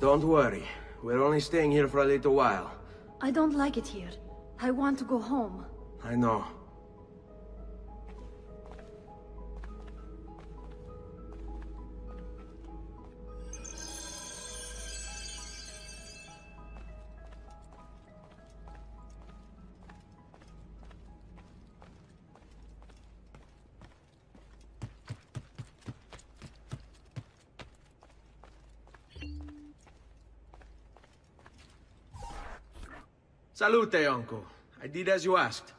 Don't worry. We're only staying here for a little while. I don't like it here. I want to go home. I know. Salute, uncle. I did as you asked.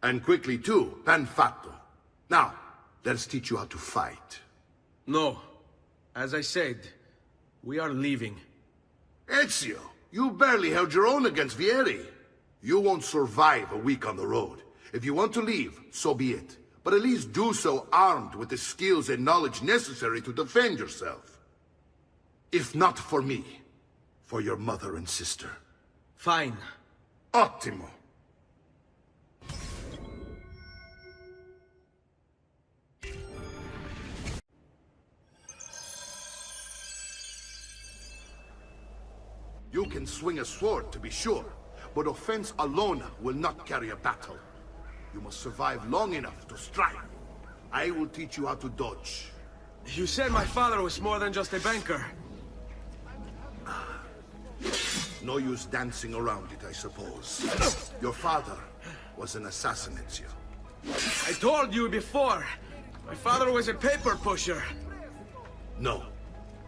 And quickly too, ben fatto. Now, let's teach you how to fight. No. As I said, we are leaving. Ezio, you barely held your own against Vieri. You won't survive a week on the road. If you want to leave, so be it. But at least do so armed with the skills and knowledge necessary to defend yourself. If not for me, for your mother and sister. Fine. Ottimo. You can swing a sword, to be sure, but offense alone will not carry a battle. You must survive long enough to strike. I will teach you how to dodge. You said my father was more than just a banker. No use dancing around it, I suppose. Your father was an assassin, Ezio. I told you before. My father was a paper pusher. No.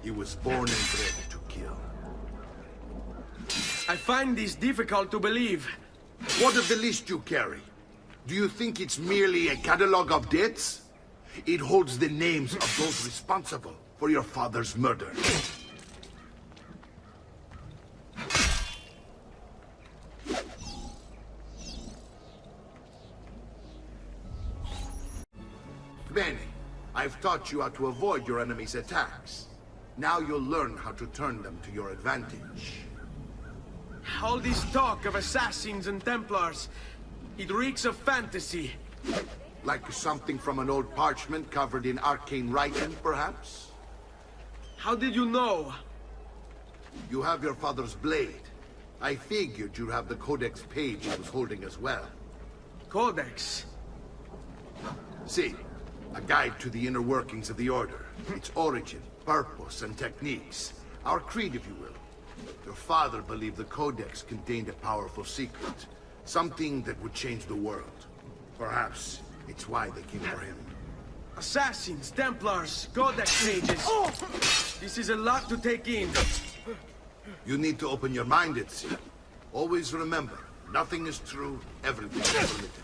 He was born and bred to kill. I find this difficult to believe. What of the list you carry? Do you think it's merely a catalog of debts? It holds the names of those responsible for your father's murder. Bene, I've taught you how to avoid your enemy's attacks. Now you'll learn how to turn them to your advantage. All this talk of assassins and Templars, it reeks of fantasy. Like something from an old parchment covered in arcane writing, perhaps? How did you know? You have your father's blade. I figured you'd have the Codex page he was holding as well. Codex? See, a guide to the inner workings of the Order. Its origin, purpose, and techniques. Our creed, if you will. Your father believed the Codex contained a powerful secret. Something that would change the world. Perhaps it's why they came for him. Assassins, Templars, Codex pages. This is a lot to take in. You need to open your mind, Ezio. Always remember, nothing is true, everything is permitted.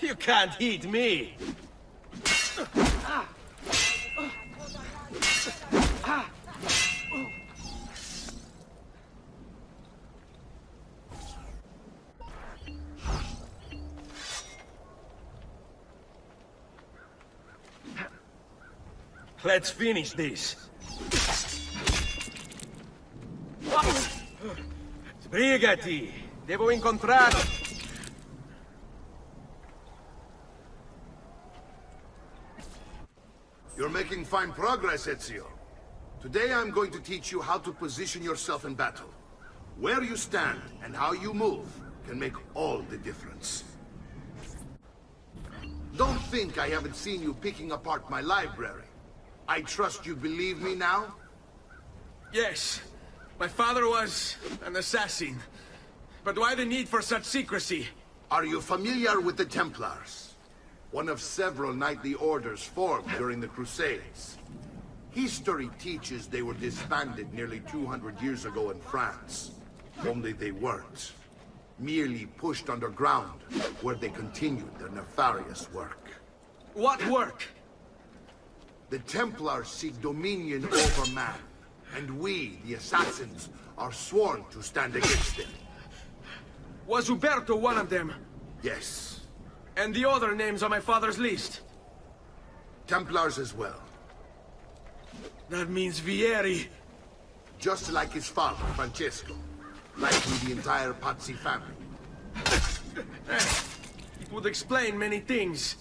You can't eat me! Let's finish this. Sbrigati! Devo incontrare... You're making fine progress, Ezio. Today I'm going to teach you how to position yourself in battle. Where you stand and how you move can make all the difference. Don't think I haven't seen you picking apart my library. I trust you believe me now? Yes. My father was an assassin. But why the need for such secrecy? Are you familiar with the Templars? One of several knightly orders formed during the Crusades. History teaches they were disbanded nearly 200 years ago in France. Only they weren't. Merely pushed underground, where they continued their nefarious work. What work? The Templars seek dominion over man, and we, the assassins, are sworn to stand against them. Was Uberto one of them? Yes. And the other names on my father's list? Templars as well. That means Vieri. Just like his father, Francesco. Likely the entire Pazzi family. It would explain many things.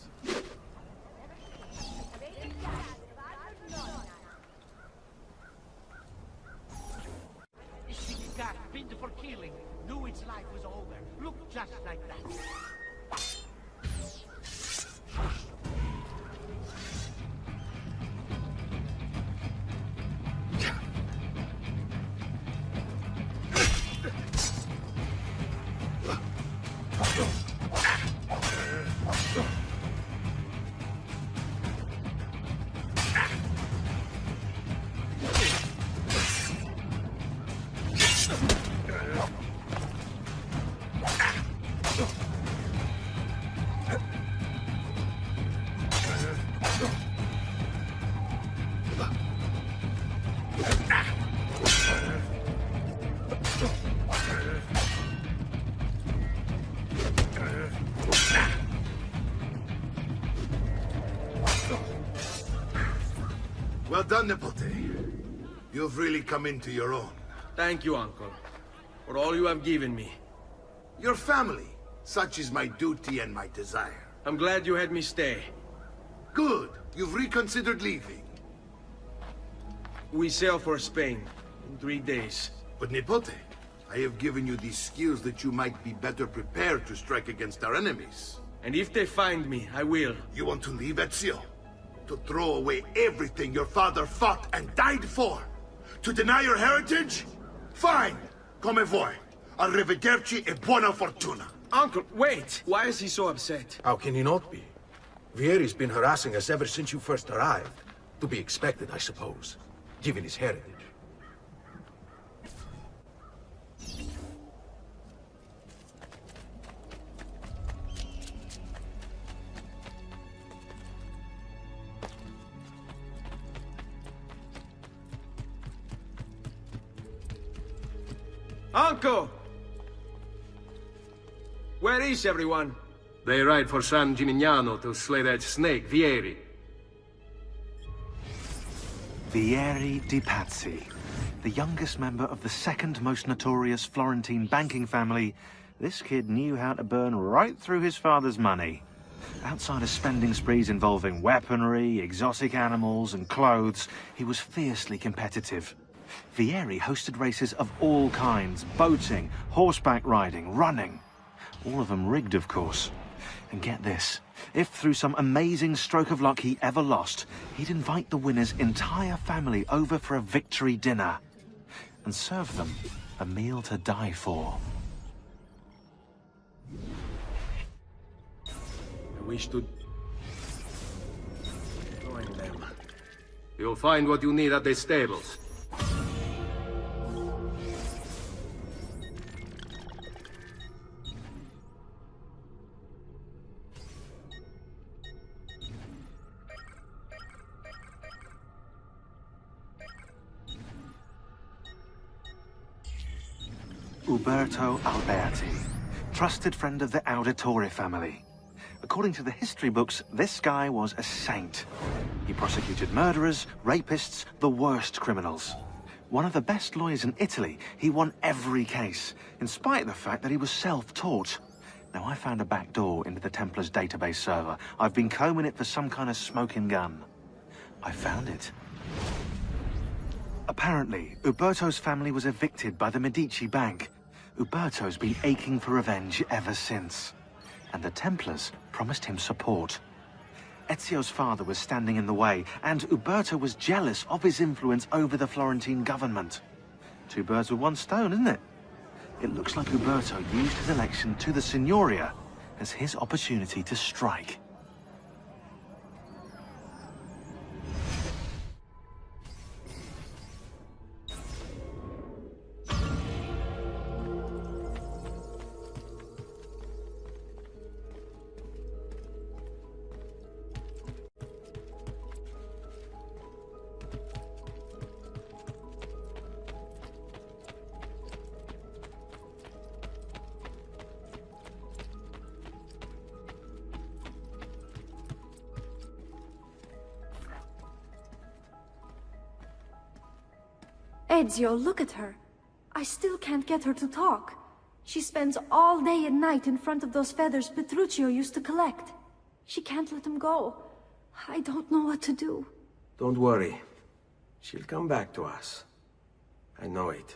Well done, Nipote. You've really come into your own. Thank you, Uncle, for all you have given me. Your family. Such is my duty and my desire. I'm glad you had me stay. Good. You've reconsidered leaving. We sail for Spain in 3 days. But Nipote, I have given you these skills that you might be better prepared to strike against our enemies. And if they find me, I will. You want to leave Ezio? To throw away everything your father fought and died for? To deny your heritage? Fine! Come vuoi. Arrivederci e buona fortuna. Uncle, wait! Why is he so upset? How can he not be? Vieri's been harassing us ever since you first arrived. To be expected, I suppose, given his heritage. Uncle! Where is everyone? They ride for San Gimignano to slay that snake, Vieri. Vieri di Pazzi, the youngest member of the second most notorious Florentine banking family. This kid knew how to burn right through his father's money. Outside of spending sprees involving weaponry, exotic animals, and clothes, he was fiercely competitive. Vieri hosted races of all kinds, boating, horseback riding, running. All of them rigged, of course. And get this, if through some amazing stroke of luck he ever lost, he'd invite the winner's entire family over for a victory dinner and serve them a meal to die for. I wish to join them. You'll find what you need at the stables. Uberto Alberti, trusted friend of the Auditore family. According to the history books, this guy was a saint. He prosecuted murderers, rapists, the worst criminals. One of the best lawyers in Italy, he won every case, in spite of the fact that he was self-taught. Now, I found a back door into the Templars' database server. I've been combing it for some kind of smoking gun. I found it. Apparently, Uberto's family was evicted by the Medici Bank. Uberto's been aching for revenge ever since. And the Templars promised him support. Ezio's father was standing in the way, and Uberto was jealous of his influence over the Florentine government. Two birds with one stone, isn't it? It looks like Uberto used his election to the Signoria as his opportunity to strike. Ezio, look at her. I still can't get her to talk. She spends all day and night in front of those feathers Petruchio used to collect. She can't let them go. I don't know what to do. Don't worry. She'll come back to us. I know it.